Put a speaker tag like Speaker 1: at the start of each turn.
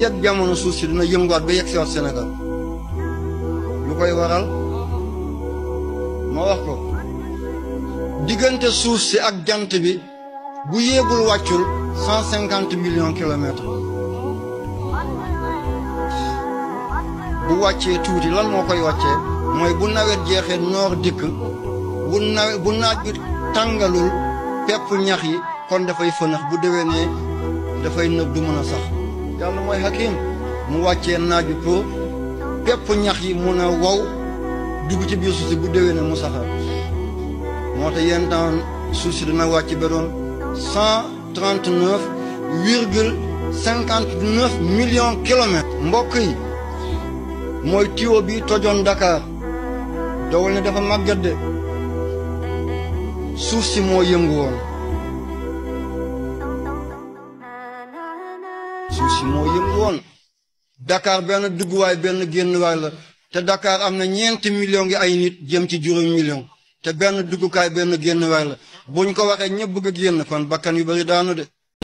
Speaker 1: yegg jamono suuf si dina yënguwaat ba yegg si waat Sénégal lu koy waral ma wax ko diggante suuf si ak jant bi bu yéegul wàccul 150 millions kilomètres bu wàccee tuuti lan moo koy wàccee mooy bu nawet jeexee noor dikk bu naaj bi tàngalul pepp ñax yi kon dafay fënax bu déwénee dafay nëb du mën a sax yàlla mooy hakim mu wàccee naaj bi pour pepp ñax yi mun a wow dugg ci biir suuf si bu déwénee mu saxal moo tax yenn temps suuf si dina wàcc ba doon 139,59 millions kilomètres mbokk yi mooy tuyau bi tojoon Dakar dowul ne dafa màggat de suuf si moo yëngu woon suuf si moo yëngu woon Dakar benn dugguwaay benn génnuwaay la te Dakar am na 4 millions ngi ay nit jëm ci 10 millions te benn duggukaay benn génnuwaay la buñ ko waxee ñëpp bëgg a génn kon bakkan yu bari daanu de